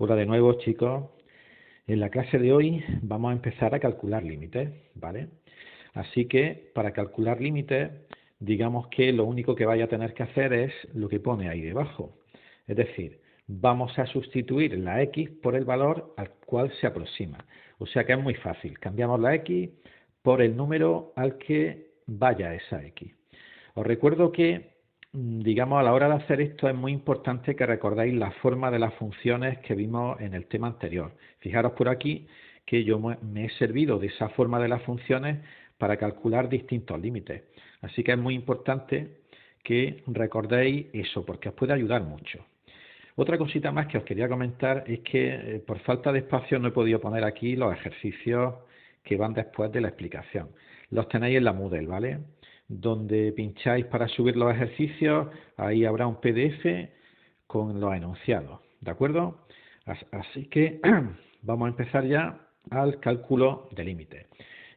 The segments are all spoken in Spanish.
Hola de nuevo, chicos. En la clase de hoy vamos a empezar a calcular límites, ¿vale? Así que para calcular límites, digamos que lo único que vaya a tener que hacer es lo que pone ahí debajo. Es decir, vamos a sustituir la x por el valor al cual se aproxima. O sea que es muy fácil. Cambiamos la x por el número al que vaya esa x. Os recuerdo que, digamos, a la hora de hacer esto es muy importante que recordéis la forma de las funciones que vimos en el tema anterior. Fijaros por aquí que yo me he servido de esa forma de las funciones para calcular distintos límites. Así que es muy importante que recordéis eso, porque os puede ayudar mucho. Otra cosita más que os quería comentar es que por falta de espacio no he podido poner aquí los ejercicios que van después de la explicación. Los tenéis en la Moodle, ¿vale? Donde pincháis para subir los ejercicios, ahí habrá un PDF con los enunciados, ¿de acuerdo? Así que vamos a empezar ya al cálculo de límites.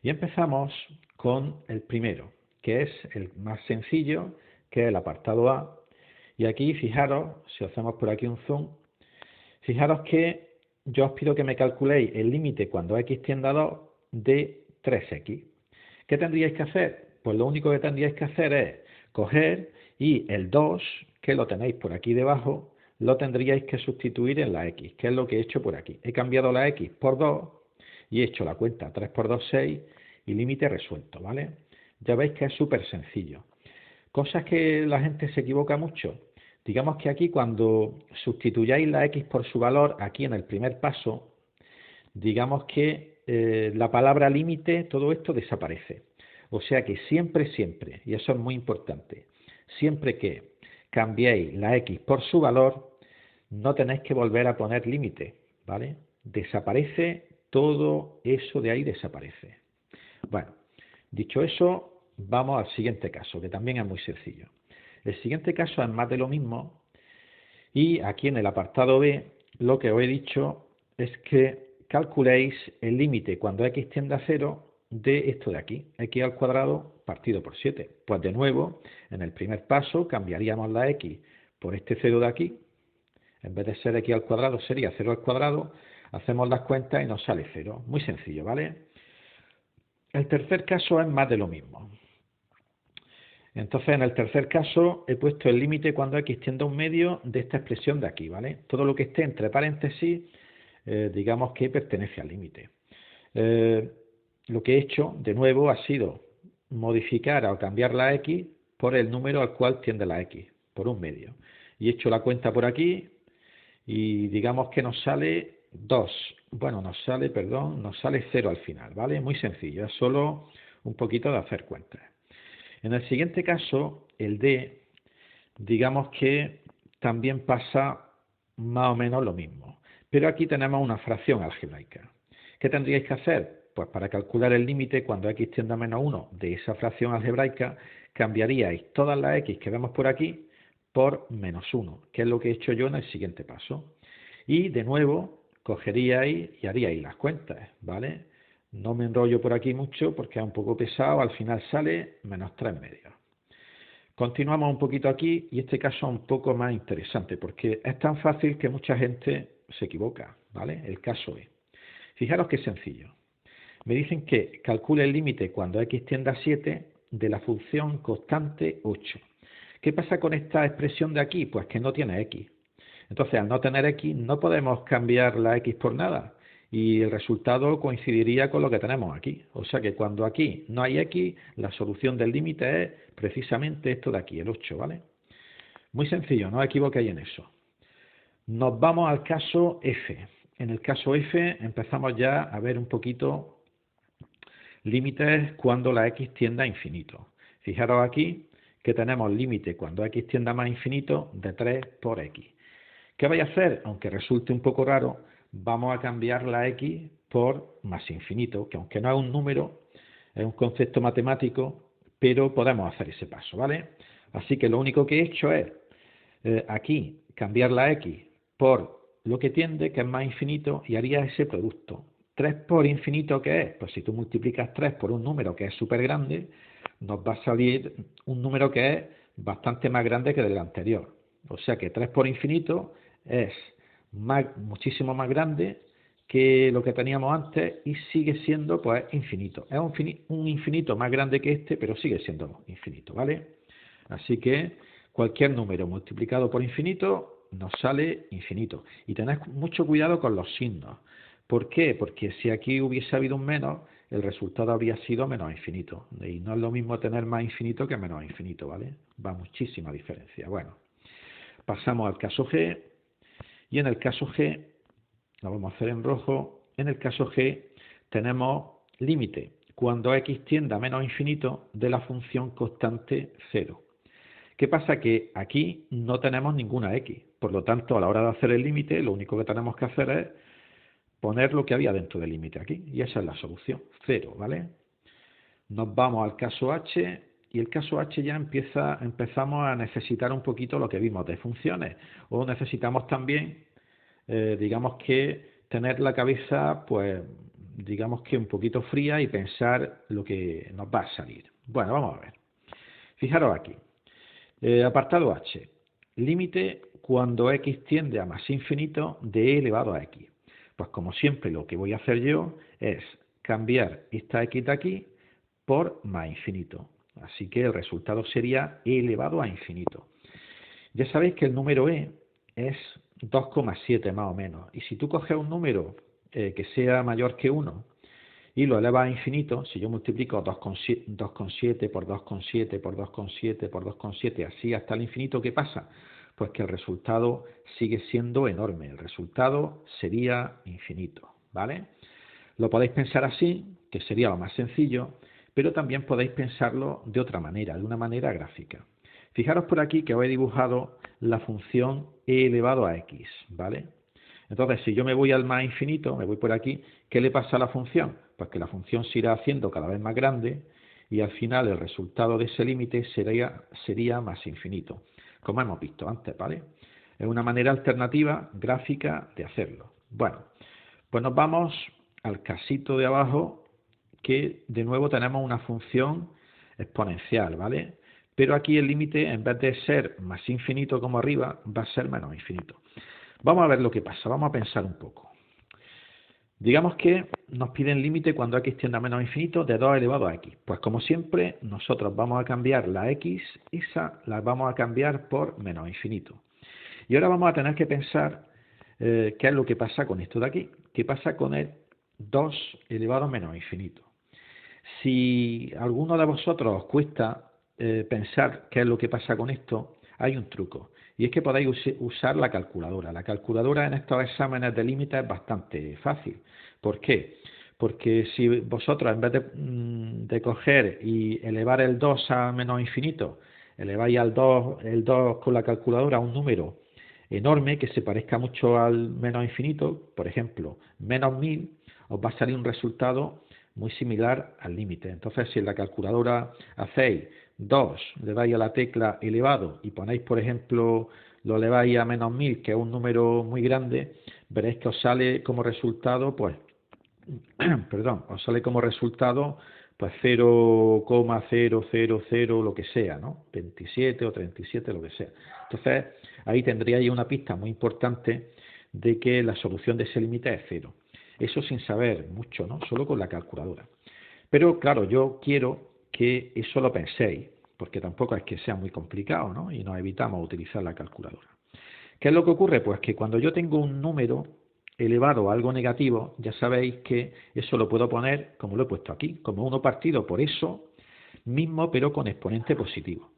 Y empezamos con el primero, que es el más sencillo, que es el apartado A. Y aquí, fijaros, si hacemos por aquí un zoom, fijaros que yo os pido que me calculéis el límite cuando x tiende a 2 de 3x. ¿Qué tendríais que hacer? Pues lo único que tendríais que hacer es coger y el 2, que lo tenéis por aquí debajo, lo tendríais que sustituir en la x, que es lo que he hecho por aquí. He cambiado la x por 2 y he hecho la cuenta 3 por 2, 6 y límite resuelto, ¿vale? Ya veis que es súper sencillo. Cosas que la gente se equivoca mucho. Digamos que aquí cuando sustituyáis la x por su valor, aquí en el primer paso, digamos que la palabra límite, todo esto desaparece. O sea que siempre, y eso es muy importante, siempre que cambiéis la x por su valor, no tenéis que volver a poner límite, ¿vale? Desaparece, todo eso de ahí desaparece. Bueno, dicho eso, vamos al siguiente caso, que también es muy sencillo. El siguiente caso es más de lo mismo y aquí en el apartado B lo que os he dicho es que calculéis el límite cuando x tiende a 0 de esto de aquí, x al cuadrado partido por 7. Pues de nuevo, en el primer paso cambiaríamos la x por este 0 de aquí. En vez de ser x al cuadrado sería 0 al cuadrado. Hacemos las cuentas y nos sale 0. Muy sencillo, ¿vale? El tercer caso es más de lo mismo. Entonces, en el tercer caso, he puesto el límite cuando x tiende a un medio de esta expresión de aquí, ¿vale? Todo lo que esté entre paréntesis, digamos que pertenece al límite. Lo que he hecho, de nuevo, ha sido modificar o cambiar la x por el número al cual tiende la x, por un medio. Y he hecho la cuenta por aquí y digamos que nos sale 2. Bueno, nos sale 0 al final, ¿vale? Muy sencillo, es solo un poquito de hacer cuentas. En el siguiente caso, el D, digamos que también pasa más o menos lo mismo. Pero aquí tenemos una fracción algebraica. ¿Qué tendríais que hacer? Pues para calcular el límite cuando x tiende a menos 1 de esa fracción algebraica, cambiaríais todas las x que vemos por aquí por menos 1, que es lo que he hecho yo en el siguiente paso. Y de nuevo, cogeríais y haríais las cuentas, ¿vale? No me enrollo por aquí mucho porque es un poco pesado, al final sale menos 3 medios. Continuamos un poquito aquí y este caso es un poco más interesante porque es tan fácil que mucha gente se equivoca, ¿vale? El caso es, fijaros qué sencillo. Me dicen que calcule el límite cuando x tiende a 7 de la función constante 8. ¿Qué pasa con esta expresión de aquí? Pues que no tiene x. Entonces, al no tener x, no podemos cambiar la x por nada y el resultado coincidiría con lo que tenemos aquí. O sea que cuando aquí no hay x, la solución del límite es precisamente esto de aquí, el 8, ¿vale? Muy sencillo, no os equivoquéis en eso. Nos vamos al caso F. En el caso F empezamos ya a ver un poquito límites cuando la x tiende a infinito. Fijaros aquí que tenemos límite cuando x tiende a más infinito de 3 por x. ¿Qué vais a hacer? Aunque resulte un poco raro, vamos a cambiar la x por más infinito, que aunque no es un número, es un concepto matemático, pero podemos hacer ese paso, ¿vale? Así que lo único que he hecho es aquí cambiar la x por lo que tiende, que es más infinito, y haría ese producto. 3 por infinito, ¿qué es? Pues si tú multiplicas 3 por un número que es súper grande, nos va a salir un número que es bastante más grande que el anterior. O sea que 3 por infinito es muchísimo más grande que lo que teníamos antes y sigue siendo pues infinito. Es un infinito más grande que este, pero sigue siendo infinito, ¿vale? Así que cualquier número multiplicado por infinito nos sale infinito. Y tened mucho cuidado con los signos. ¿Por qué? Porque si aquí hubiese habido un menos, el resultado habría sido menos infinito. Y no es lo mismo tener más infinito que menos infinito, ¿vale? Va muchísima diferencia. Bueno, pasamos al caso G. Y en el caso G, lo vamos a hacer en rojo, en el caso G tenemos límite cuando x tiende a menos infinito de la función constante 0. ¿Qué pasa? Que aquí no tenemos ninguna x, por lo tanto a la hora de hacer el límite lo único que tenemos que hacer es poner lo que había dentro del límite aquí, y esa es la solución, 0, ¿vale? Nos vamos al caso H, y el caso H ya empezamos a necesitar un poquito lo que vimos de funciones, o necesitamos también digamos que tener la cabeza, pues, digamos que un poquito fría y pensar lo que nos va a salir. Bueno, vamos a ver. Fijaros aquí. Apartado H. Límite cuando x tiende a más infinito de e elevado a x. Pues como siempre lo que voy a hacer yo es cambiar esta x de aquí por más infinito. Así que el resultado sería e elevado a infinito. Ya sabéis que el número e es 2,7 más o menos. Y si tú coges un número que sea mayor que 1 y lo elevas a infinito, si yo multiplico 2,7 por 2,7 por 2,7 por 2,7, así hasta el infinito, ¿qué pasa? Pues que el resultado sigue siendo enorme. El resultado sería infinito, ¿vale? Lo podéis pensar así, que sería lo más sencillo, pero también podéis pensarlo de otra manera, de una manera gráfica. Fijaros por aquí que os he dibujado la función e elevado a x, ¿vale? Entonces, si yo me voy al más infinito, me voy por aquí, ¿qué le pasa a la función? Pues que la función se irá haciendo cada vez más grande y al final el resultado de ese límite sería más infinito, como hemos visto antes, ¿vale? Es una manera alternativa gráfica de hacerlo. Bueno, pues nos vamos al casito de abajo, que de nuevo tenemos una función exponencial, ¿vale? Pero aquí el límite, en vez de ser más infinito como arriba, va a ser menos infinito. Vamos a ver lo que pasa, vamos a pensar un poco. Digamos que nos piden límite cuando x tiende a menos infinito de 2 elevado a x. Pues como siempre, nosotros vamos a cambiar la x, esa la vamos a cambiar por menos infinito. Y ahora vamos a tener que pensar qué es lo que pasa con esto de aquí. ¿Qué pasa con el 2 elevado a menos infinito? Si a alguno de vosotros os cuesta pensar qué es lo que pasa con esto, hay un truco. Y es que podéis usar la calculadora. La calculadora en estos exámenes de límite es bastante fácil. ¿Por qué? Porque si vosotros en vez de coger y elevar el 2 a menos infinito, eleváis el 2 con la calculadora a un número enorme que se parezca mucho al menos infinito, por ejemplo, menos 1000, os va a salir un resultado muy similar al límite. Entonces, si en la calculadora hacéis 2, le dais a la tecla elevado y ponéis, por ejemplo, lo eleváis a menos 1000, que es un número muy grande, veréis que os sale como resultado, pues, os sale como resultado, pues 0,000 lo que sea, ¿no? 27 o 37, lo que sea. Entonces, ahí tendríais una pista muy importante de que la solución de ese límite es 0. Eso sin saber mucho, ¿no? Solo con la calculadora. Pero claro, yo quiero que eso lo penséis, porque tampoco es que sea muy complicado, ¿no? Y nos evitamos utilizar la calculadora. ¿Qué es lo que ocurre? Pues que cuando yo tengo un número elevado a algo negativo, ya sabéis que eso lo puedo poner como lo he puesto aquí, como 1 partido por eso mismo, pero con exponente positivo.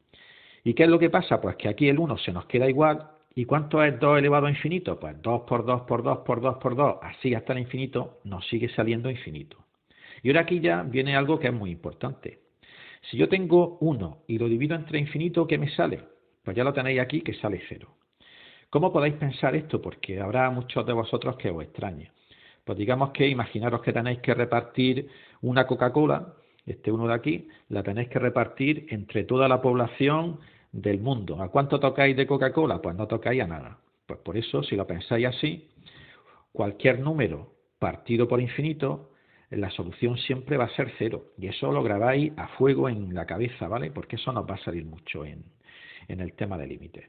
¿Y qué es lo que pasa? Pues que aquí el 1 se nos queda igual. ¿Y cuánto es 2 elevado a infinito? Pues 2 por 2 por 2 por 2 por 2, así hasta el infinito, nos sigue saliendo infinito. Y ahora aquí ya viene algo que es muy importante. Si yo tengo 1 y lo divido entre infinito, ¿qué me sale? Pues ya lo tenéis aquí, que sale 0. ¿Cómo podéis pensar esto? Porque habrá muchos de vosotros que os extrañe. Pues digamos que imaginaros que tenéis que repartir una Coca-Cola, este uno de aquí, la tenéis que repartir entre toda la población del mundo. ¿A cuánto tocáis de Coca-Cola? Pues no tocáis a nada. Pues por eso, si lo pensáis así, cualquier número partido por infinito, la solución siempre va a ser 0. Y eso lo grabáis a fuego en la cabeza, ¿vale? Porque eso nos va a salir mucho en el tema de límites.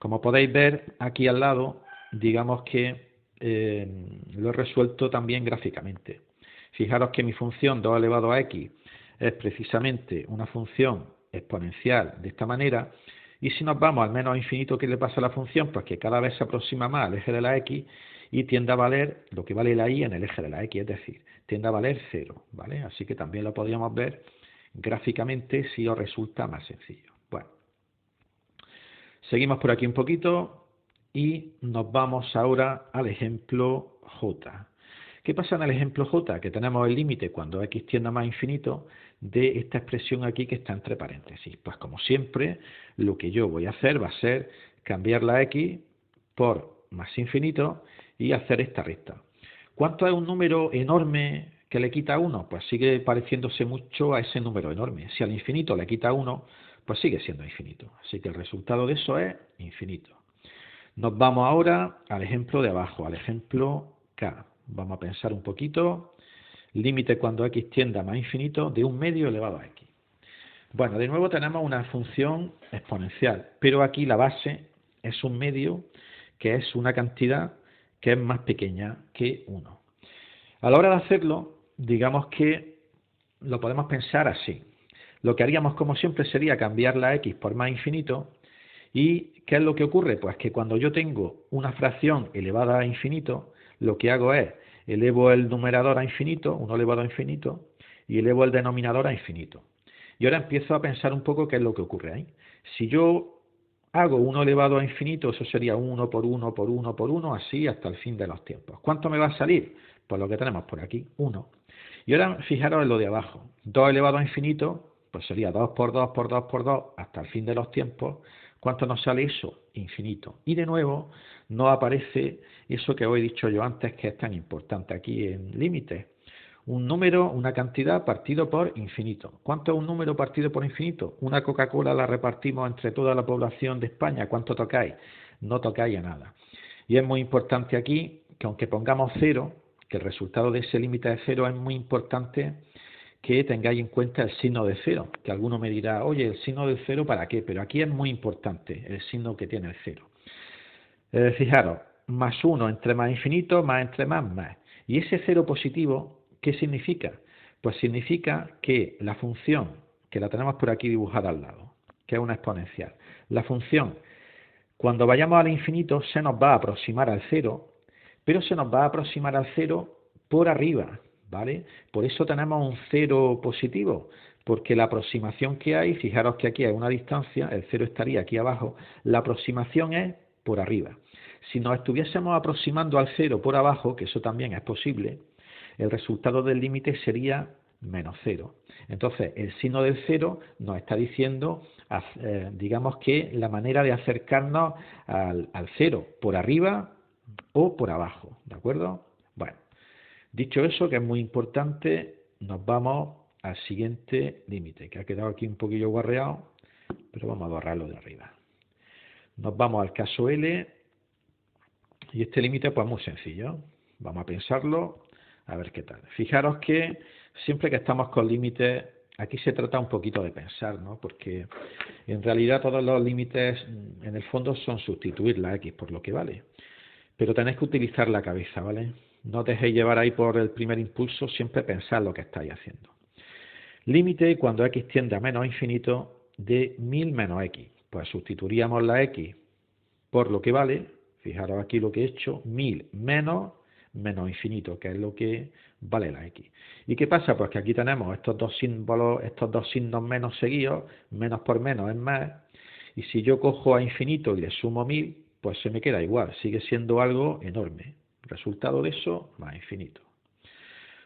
Como podéis ver aquí al lado, digamos que lo he resuelto también gráficamente. Fijaros que mi función 2 elevado a x es precisamente una función exponencial de esta manera, y si nos vamos al menos infinito, ¿qué le pasa a la función? Pues que cada vez se aproxima más al eje de la x y tiende a valer lo que vale la y en el eje de la x, es decir, tiende a valer 0, ¿vale? Así que también lo podríamos ver gráficamente si os resulta más sencillo. Bueno, seguimos por aquí un poquito y nos vamos ahora al ejemplo J. ¿Qué pasa en el ejemplo J? Que tenemos el límite cuando x tiende a más infinito de esta expresión aquí que está entre paréntesis. Pues como siempre, lo que yo voy a hacer va a ser cambiar la x por más infinito y hacer esta recta. ¿Cuánto es un número enorme que le quita 1? Pues sigue pareciéndose mucho a ese número enorme. Si al infinito le quita 1, pues sigue siendo infinito. Así que el resultado de eso es infinito. Nos vamos ahora al ejemplo de abajo, al ejemplo K. Vamos a pensar un poquito. Límite cuando x tiende a más infinito de 1/2 elevado a x. Bueno, de nuevo tenemos una función exponencial, pero aquí la base es 1/2, que es una cantidad que es más pequeña que 1. A la hora de hacerlo, digamos que lo podemos pensar así. Lo que haríamos, como siempre, sería cambiar la x por más infinito. ¿Y qué es lo que ocurre? Pues que cuando yo tengo una fracción elevada a infinito, lo que hago es elevo el numerador a infinito, 1 elevado a infinito, y elevo el denominador a infinito. Y ahora empiezo a pensar un poco qué es lo que ocurre ahí. Si yo hago 1 elevado a infinito, eso sería 1 por 1 por 1 por 1, así hasta el fin de los tiempos. ¿Cuánto me va a salir? Pues lo que tenemos por aquí, 1. Y ahora fijaros en lo de abajo. 2 elevado a infinito, pues sería 2 por 2 por 2 por 2 hasta el fin de los tiempos. ¿Cuánto nos sale eso? Infinito. Y de nuevo no aparece eso que os he dicho yo antes, que es tan importante aquí en límites. Un número, una cantidad partido por infinito. ¿Cuánto es un número partido por infinito? Una Coca-Cola la repartimos entre toda la población de España. ¿Cuánto tocáis? No tocáis a nada. Y es muy importante aquí que aunque pongamos 0, que el resultado de ese límite de 0, es muy importante que tengáis en cuenta el signo de 0, que alguno me dirá, oye, ¿el signo del 0 para qué? Pero aquí es muy importante el signo que tiene el 0. Fijaros, más 1 entre más infinito, más entre más. Y ese 0 positivo, ¿qué significa? Pues significa que la función, que la tenemos por aquí dibujada al lado, que es una exponencial, la función, cuando vayamos al infinito, se nos va a aproximar al 0, pero se nos va a aproximar al 0 por arriba, ¿vale? Por eso tenemos un 0 positivo, porque la aproximación que hay, fijaros que aquí hay una distancia, el 0 estaría aquí abajo, la aproximación es por arriba. Si nos estuviésemos aproximando al 0 por abajo, que eso también es posible, el resultado del límite sería menos 0. Entonces, el signo del 0 nos está diciendo, digamos que la manera de acercarnos al 0, por arriba o por abajo, ¿de acuerdo? Bueno, dicho eso, que es muy importante, nos vamos al siguiente límite, que ha quedado aquí un poquillo guarreado, pero vamos a borrarlo de arriba. Nos vamos al caso L, y este límite pues es muy sencillo. Vamos a pensarlo, a ver qué tal. Fijaros que siempre que estamos con límites, aquí se trata un poquito de pensar, ¿no? Porque en realidad todos los límites en el fondo son sustituir la x por lo que vale. Pero tenéis que utilizar la cabeza, ¿vale? No os dejéis llevar ahí por el primer impulso, siempre pensad lo que estáis haciendo. Límite cuando x tiende a menos infinito de 1000 menos x. Pues sustituiríamos la x por lo que vale, fijaros aquí lo que he hecho, 1000 menos infinito, que es lo que vale la x. ¿Y qué pasa? Pues que aquí tenemos estos dos símbolos, estos dos signos menos seguidos, menos por menos es más, y si yo cojo a infinito y le sumo 1000, pues se me queda igual, sigue siendo algo enorme. Resultado de eso, más infinito.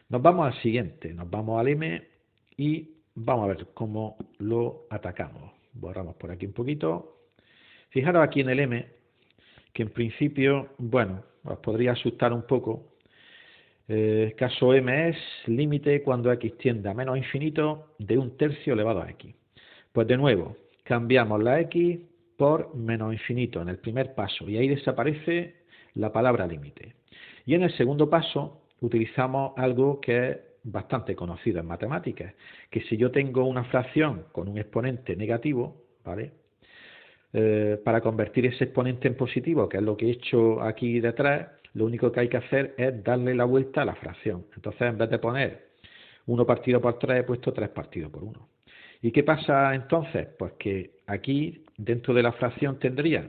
Nos vamos al siguiente, nos vamos al m y vamos a ver cómo lo atacamos. Borramos por aquí un poquito. Fijaros aquí en el m, que en principio, bueno, os podría asustar un poco. Caso m es límite cuando x tiende a menos infinito de 1/3 elevado a x. Pues de nuevo, cambiamos la x por menos infinito en el primer paso y ahí desaparece la palabra límite. Y en el segundo paso utilizamos algo que es bastante conocido en matemáticas, que si yo tengo una fracción con un exponente negativo, ¿vale? para convertir ese exponente en positivo, que es lo que he hecho aquí detrás, lo único que hay que hacer es darle la vuelta a la fracción. Entonces, en vez de poner 1 partido por 3, he puesto 3 partido por 1. ¿Y qué pasa entonces? Pues que aquí, dentro de la fracción, tendría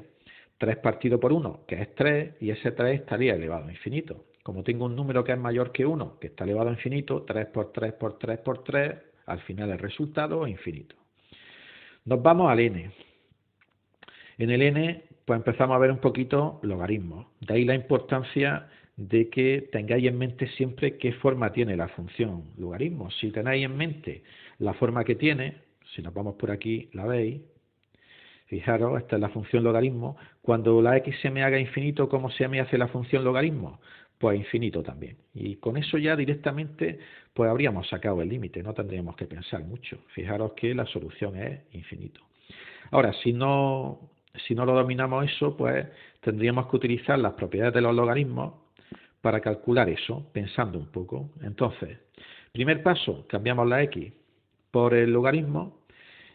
3 partido por 1, que es 3, y ese 3 estaría elevado a infinito. Como tengo un número que es mayor que 1, que está elevado a infinito, 3 por 3 por 3 por 3, al final el resultado es infinito. Nos vamos al n. En el n, pues empezamos a ver un poquito logaritmos. De ahí la importancia de que tengáis en mente siempre qué forma tiene la función logaritmo. Si tenéis en mente la forma que tiene, si nos vamos por aquí, la veis. Fijaros, esta es la función logaritmo. Cuando la x se me haga infinito, ¿cómo se me hace la función logaritmo? Pues infinito también. Y con eso ya directamente pues habríamos sacado el límite, no tendríamos que pensar mucho. Fijaros que la solución es infinito. Ahora, si no lo dominamos eso, pues tendríamos que utilizar las propiedades de los logaritmos para calcular eso, pensando un poco. Entonces, primer paso, cambiamos la x por el logaritmo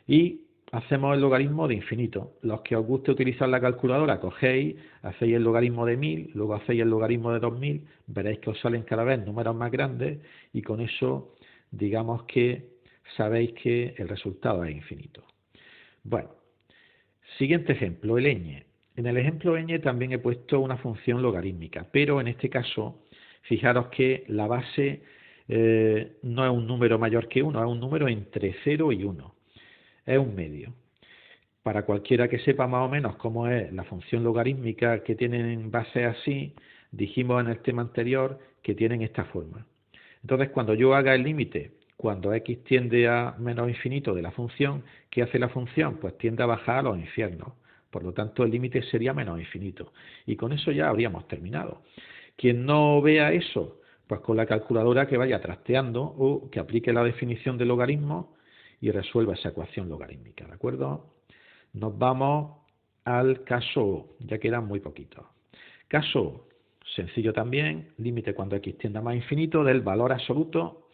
y hacemos el logaritmo de infinito. Los que os guste utilizar la calculadora, cogéis, hacéis el logaritmo de 1000, luego hacéis el logaritmo de 2000, veréis que os salen cada vez números más grandes y con eso, digamos que sabéis que el resultado es infinito. Bueno, siguiente ejemplo, el ñ. En el ejemplo ñ también he puesto una función logarítmica, pero en este caso, fijaros que la base no es un número mayor que 1, es un número entre 0 y 1. Es un medio. Para cualquiera que sepa más o menos cómo es la función logarítmica que tienen bases así, dijimos en el tema anterior que tienen esta forma. Entonces, cuando yo haga el límite, cuando x tiende a menos infinito de la función, ¿qué hace la función? Pues tiende a bajar a los infiernos. Por lo tanto, el límite sería menos infinito. Y con eso ya habríamos terminado. Quien no vea eso, pues con la calculadora que vaya trasteando o que aplique la definición de logaritmo y resuelva esa ecuación logarítmica, ¿de acuerdo? Nos vamos al caso, ya quedan muy poquitos. Caso sencillo también, límite cuando x tienda a más infinito del valor absoluto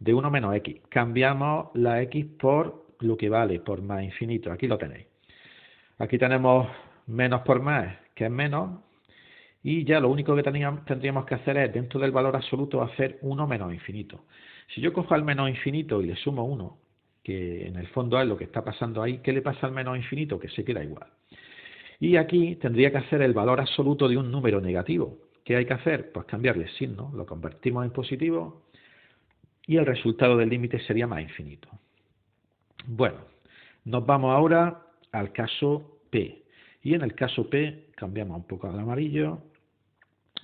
de 1 menos x. Cambiamos la x por lo que vale, por más infinito. Aquí lo tenéis. Aquí tenemos menos por más, que es menos, y ya lo único que tendríamos que hacer es, dentro del valor absoluto, hacer 1 menos infinito. Si yo cojo al menos infinito y le sumo 1, que en el fondo es lo que está pasando ahí, ¿qué le pasa al menos infinito? Que se queda igual. Y aquí tendría que hacer el valor absoluto de un número negativo. ¿Qué hay que hacer? Pues cambiarle el signo, lo convertimos en positivo y el resultado del límite sería más infinito. Bueno, nos vamos ahora al caso P. Y en el caso P cambiamos un poco al amarillo.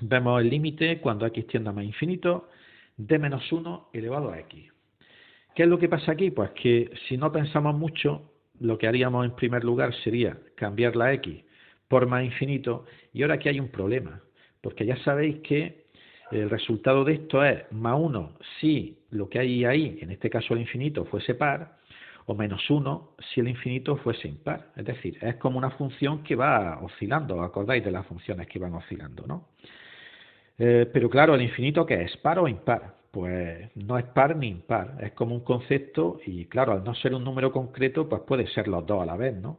Vemos el límite cuando x tiende a más infinito de menos 1 elevado a x. ¿Qué es lo que pasa aquí? Pues que si no pensamos mucho, lo que haríamos en primer lugar sería cambiar la x por más infinito, y ahora aquí hay un problema, porque ya sabéis que el resultado de esto es más 1 si lo que hay ahí, en este caso el infinito, fuese par, o menos 1 si el infinito fuese impar. Es decir, es como una función que va oscilando. ¿Os acordáis de las funciones que van oscilando, no? Pero claro, ¿el infinito qué es? ¿Par o impar? Pues no es par ni impar, es como un concepto y claro, al no ser un número concreto, pues puede ser los dos a la vez, ¿no?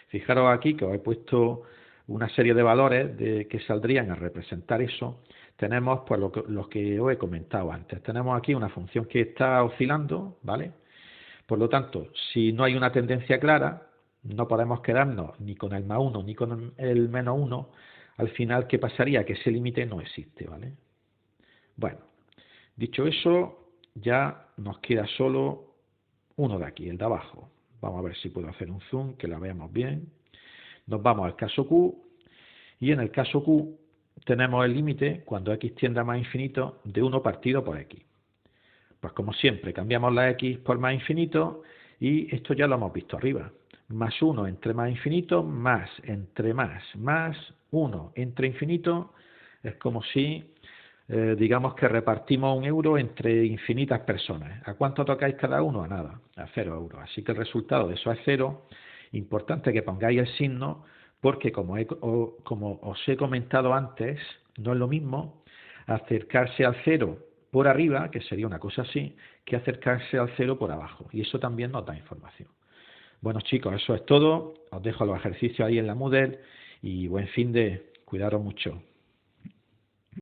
Fijaros aquí que os he puesto una serie de valores que saldrían a representar eso. Tenemos pues lo que os he comentado antes. Tenemos aquí una función que está oscilando, ¿vale? Por lo tanto, si no hay una tendencia clara, no podemos quedarnos ni con el más 1 ni con el menos 1. Al final, ¿qué pasaría? Que ese límite no existe, ¿vale? Bueno, dicho eso, ya nos queda solo uno de aquí, el de abajo. Vamos a ver si puedo hacer un zoom, que la veamos bien. Nos vamos al caso Q, y en el caso Q tenemos el límite, cuando x tiende a más infinito, de 1 partido por x. Pues como siempre, cambiamos la x por más infinito, y esto ya lo hemos visto arriba. Más 1 entre más infinito, más entre más 1 entre infinito, es como si digamos que repartimos 1 euro entre infinitas personas. ¿A cuánto tocáis cada uno? A nada, a 0 euros. Así que el resultado de eso es 0. Importante que pongáis el signo, porque como os he comentado antes, no es lo mismo acercarse al 0 por arriba, que sería una cosa así, que acercarse al 0 por abajo. Y eso también nos da información. Bueno chicos, eso es todo. Os dejo los ejercicios ahí en la Moodle y buen fin de. Cuidaros mucho.